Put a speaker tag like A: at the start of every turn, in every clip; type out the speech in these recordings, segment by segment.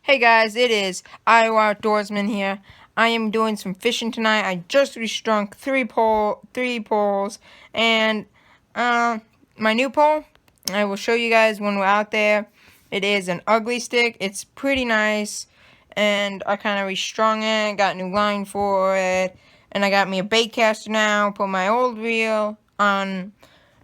A: Hey guys, it is Iowa Outdoorsman here. I am doing some fishing tonight. I just restrung three poles, and my new pole. I will show you guys when we're out there. It is an ugly stick. It's pretty nice, and I kind of restrung it. Got new line for it, and I got me a bait caster now. Put my old reel on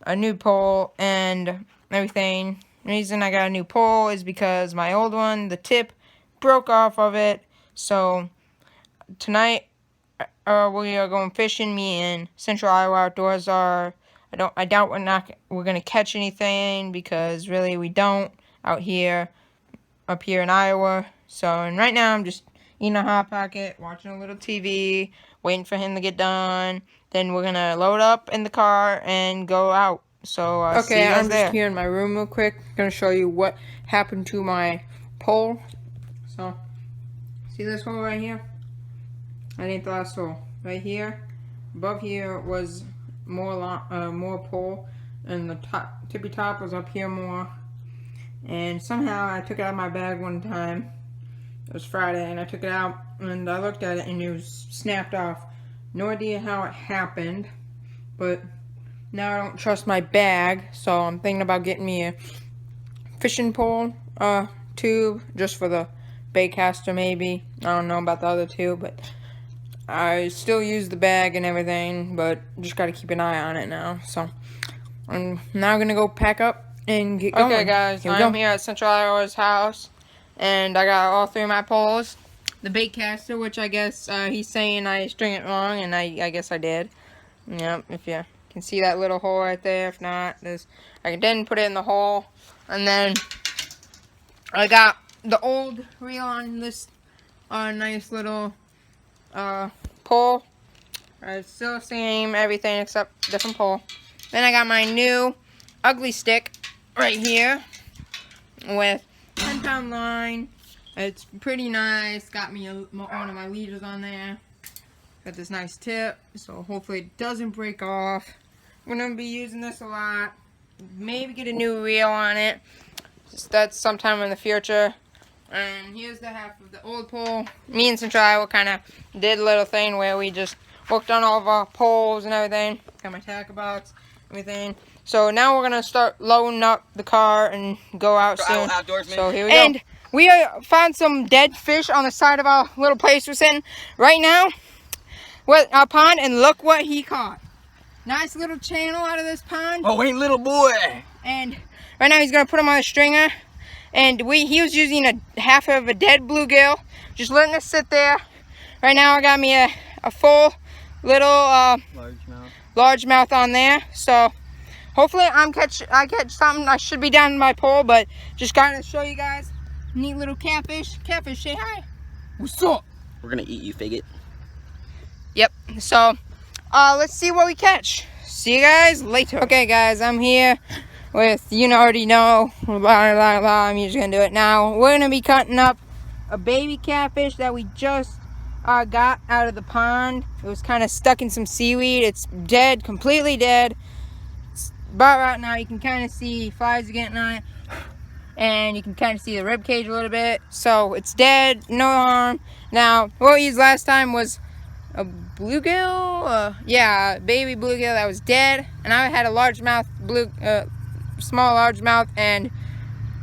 A: a new pole and everything. The reason I got a new pole is because my old one, the tip, broke off of it. So tonight we are going fishing. Me and Central Iowa Outdoors are. I doubt we're gonna catch anything because really we don't out here up here in Iowa. So and right now I'm just eating a hot pocket, watching a little TV, waiting for him to get done. Then we're gonna load up in the car and go out. So see you guys there. I'm just here in my room real quick. Gonna show you what happened to my pole. So see this hole right here? That ain't the last hole. Right here, above here was more pole, and the tippy top was up here more. And somehow I took it out of my bag one time. It was Friday, and I took it out, and I looked at it, and it was snapped off. No idea how it happened, but now I don't trust my bag, so I'm thinking about getting me a fishing pole tube just for the bait caster maybe. I don't know about the other two, but I still use the bag and everything, but just got to keep an eye on it now. So I'm now gonna go pack up and get going. Okay guys, I'm here at Central Iowa's house, and I got all three of my poles. The bait caster, which I guess he's saying I string it wrong, and I guess I did. Yep, if you can see that little hole right there. If not, I didn't put it in the hole. And then I got the old reel on this nice little pole. It's still the same, everything except different pole. Then I got my new ugly stick right here with 10-pound line. It's pretty nice. Got me one of my leaders on there. Got this nice tip, so hopefully it doesn't break off. I'm gonna be using this a lot. Maybe get a new reel on it. That's sometime in the future. And here's the half of the old pole. Me and Central Iowa kind of did a little thing where we just worked on all of our poles and everything. Got my tackle box, everything. So now we're gonna start loading up the car and go out soon. So here we go. And we found some dead fish on the side of our little place we're sitting right now. With our pond, and look what he caught. Nice little channel out of this pond.
B: Oh, wait, little boy.
A: And right now he's gonna put him on a stringer. And he was using a half of a dead bluegill, just letting it sit there. Right now I got me a full little largemouth on there. So hopefully I catch something. I should be down in my pole, but just gotta show you guys. Neat little catfish. Catfish, say hi.
B: What's up? We're gonna eat you, faggot.
A: Yep, so let's see what we catch. See you guys later. Okay guys, I'm here with, you already know, blah, blah, blah. I'm just gonna do it now. We're gonna be cutting up a baby catfish that we just got out of the pond. It was kind of stuck in some seaweed. It's dead, completely dead. But right now you can kind of see flies are getting on it, and you can kind of see the rib cage a little bit. So it's dead, no harm. Now what we used last time was a bluegill, yeah, baby bluegill that was dead, and I had a largemouth small largemouth, and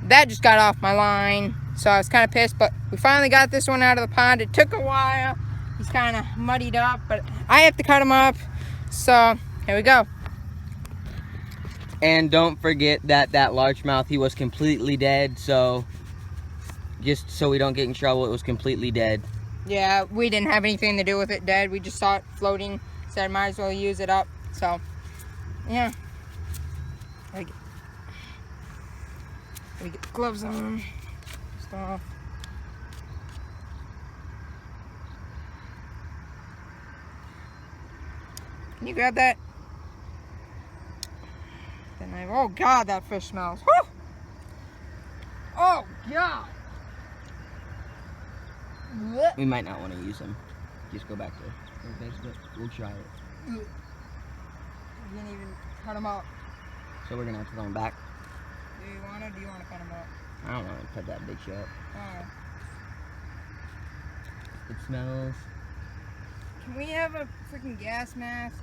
A: that just got off my line, so I was kind of pissed. But we finally got this one out of the pond. It took a while. He's kind of muddied up, but I have to cut him up. So here we go.
B: And don't forget that largemouth, he was completely dead. So just so we don't get in trouble, it was completely dead.
A: Yeah, we didn't have anything to do with it dead. We just saw it floating, said might as well use it up. So yeah, we get the gloves on. Stuff. Can you grab that? Then oh God, that fish smells. Woo! Oh God.
B: We might not want to use them. Just go back there. We'll try it.
A: You didn't even cut them up.
B: So we're gonna have to throw them back.
A: Do you want to cut them up?
B: I don't know. Cut that bitch up.
A: Alright.
B: It smells.
A: Can we have a freaking gas mask?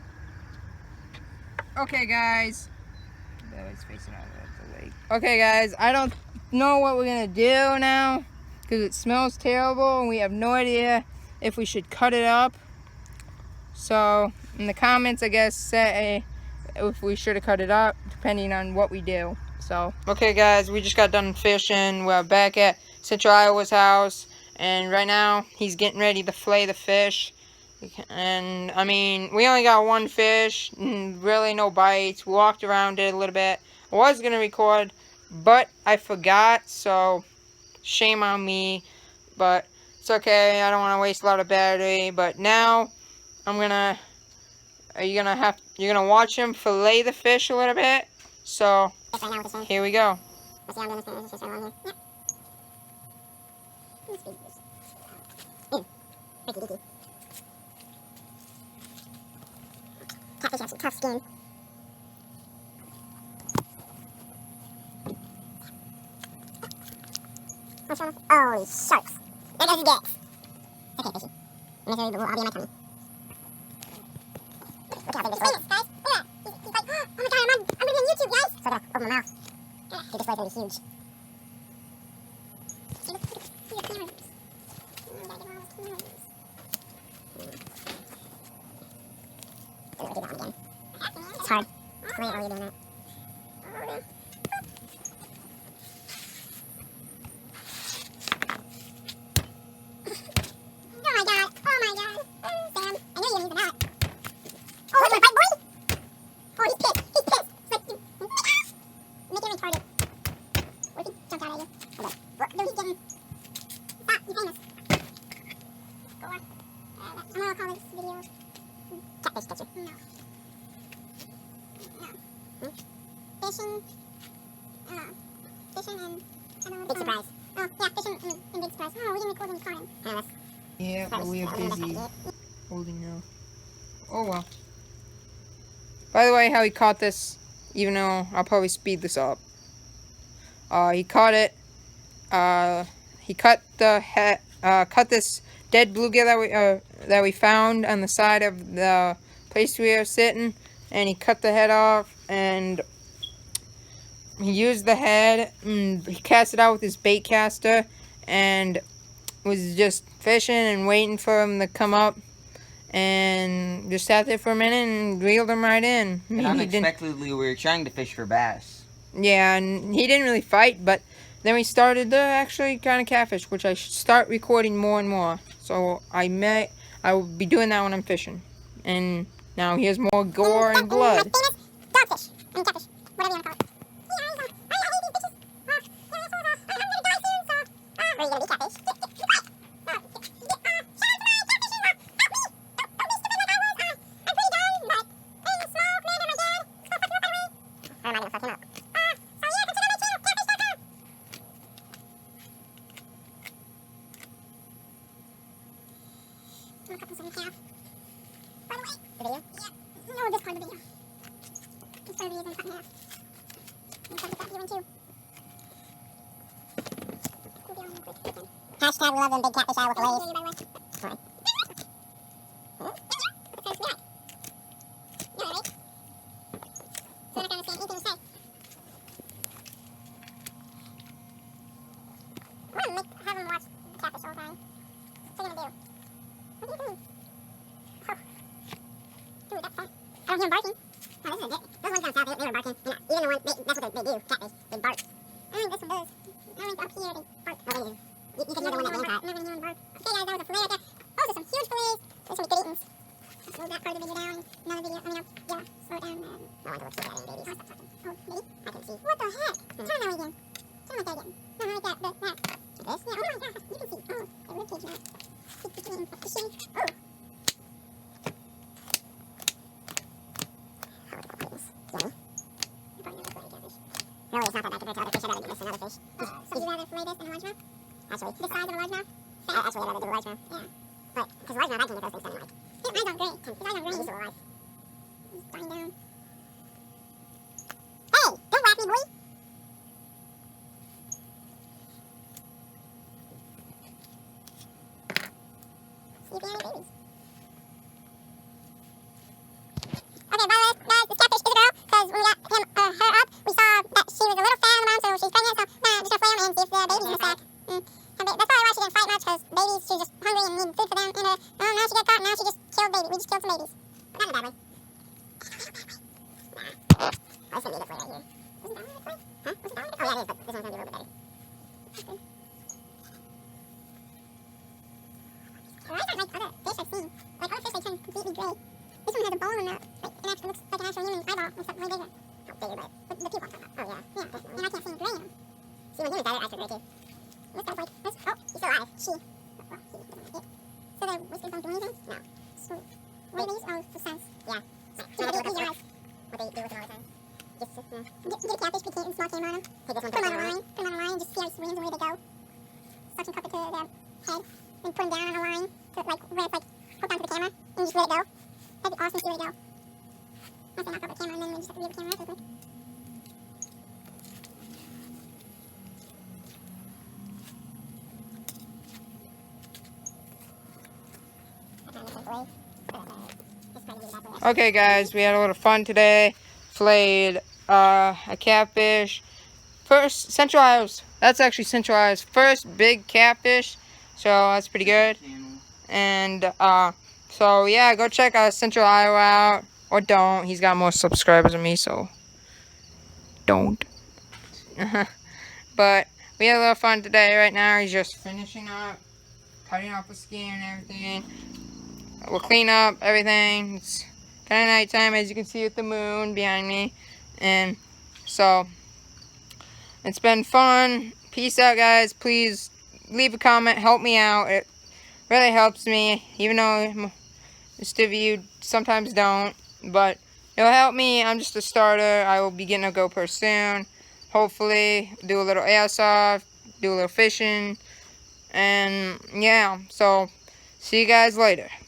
A: Okay, guys. That was facing out of the lake. Okay, guys. I don't know what we're gonna do now because it smells terrible, and we have no idea if we should cut it up. So, in the comments, I guess, say if we should have cut it up, depending on what we do. So, okay, guys, we just got done fishing. We're back at Central Iowa's house, and right now he's getting ready to fillet the fish. And I mean, we only got one fish, really no bites. We walked around it a little bit. I was gonna record, but I forgot, so shame on me. But it's okay. I don't want to waste a lot of battery. But now I'm gonna. You're gonna watch him fillet the fish a little bit. So here we go.
C: Catfish have some tough skin. Oh, sharks. There goes the gas. Okay, fishy. Misery will all be in my tummy. Look how big this is. Guys. Look at that. He's like, oh my god, I'm gonna be on YouTube, guys. So I gotta open my mouth. Dude, this way's gonna be huge. See, look at the cameras. We gotta get all those cameras. Don't let me do that one again. It's hard. Why are you doing that? Catfish picture. No. Fishing. Fishing and big surprise. Oh yeah, fishing and big surprise. Oh, we didn't record when you caught him.
A: Yeah, but we are busy holding now. Oh well. By the way, how he caught this, even though I'll probably speed this up. He caught it. He cut the head. Cut this dead bluegill that we found on the side of the place we were sitting, and he cut the head off, and he used the head, and he cast it out with his bait caster, and was just fishing and waiting for him to come up, and just sat there for a minute and reeled him right in.
B: And unexpectedly, we were trying to fish for bass.
A: Yeah, and he didn't really fight, but then we started to actually kind of catfish, which I should start recording more and more. So I will be doing that when I'm fishing. And now here's more gore and blood.
C: Dogfish. I mean catfish. Whatever you want to call it. I hate these bitches. I'm gonna die soon, so. Or are you gonna be catfish? Hashtag we love them big catfish Iowa fillets. Alright. Have them watch catfish all the time. What's he gonna do? What are you doing? Oh. Dude, that's fun. I don't hear him barking. Oh, this is a bit. Those ones down south, they were barking. Yeah, even the ones, that's what they do, catfish. They bark. I think this one does. I think up here they bark. Oh, they do. You can hear the one that Wayne caught. Never hear him bark. Okay, guys, that was a fillet right there. Oh, there's some huge fillets. There's some good eatings. Let's slow that part of the video down. Another video. I mean, yeah, slow it down. I want to look at that babies. Oh, stop talking. Oh, baby? I can see. What the heck? Turn that way again. Turn like that again. No, like that. That. Like this? Yeah, oh my god. You can see. Oh, the rib cage now. Keep between the fishing. Oh. Yummy. Really, it's not that bad compared to other fish. I'd rather do this than other fish. So you'd rather fillet this than a largemouth? Actually. This size of a largemouth? Actually, I'd rather do a largemouth. Yeah. But, because largemouth, I can get those things done in like... His eyes aren't great. His eyes aren't great. He's still alive. He's dying down. Hey! Don't laugh me, boy! That's probably why she didn't fight much, because babies, she was just hungry and needed food for them. And now she got caught, now she just killed baby. We just killed some babies. But not in a bad way. Nah. Oh, it's gonna be this way right here. Isn't that one this way? Huh? Was it that one? Oh yeah, it is, but this one's gonna be a little bit better. That's good. Why is that like other fish I've seen? Like other fish, they turn completely gray. This one has a bone on the, like, it actually looks like an actual human eyeball, except way bigger. Not bigger, but the pupil I'm talking about. Oh yeah. Yeah, definitely. And I can't see any gray in them. See, when humans die, their eyes are gray too. This guy's like, this, oh, he's still alive. She. Well, he doesn't like it. So their whiskers don't do anything? No. So, what are these? Oh, for sense. Yeah. Right. So maybe use your eyes. What they deal with it all the time. Just, get a catfish, put a small camera on them. Take this one, put them on a line. Put them on a line, just see how it swims and where they go. Suction cup it to their head. Then put them down on a line, to like, where it's like, hooked onto the camera, and just let it go. That'd be awesome to see where they go. Once they knock over the camera, and then we just have to reel the camera out real quick.
A: Okay, guys, we had a little fun today. Flayed a catfish. First, Central Iowa's. That's actually Central Iowa's first big catfish. So that's pretty good. And so yeah, go check Central Iowa out, or don't. He's got more subscribers than me, so don't. But we had a little fun today. Right now, he's just finishing up, cutting off the skin and everything. We'll clean up everything. It's kind of nighttime, as you can see with the moon behind me. And so, it's been fun. Peace out, guys. Please leave a comment. Help me out. It really helps me, even though most of you sometimes don't. But it'll help me. I'm just a starter. I will be getting a GoPro soon. Hopefully, do a little airsoft, do a little fishing. And yeah, so see you guys later.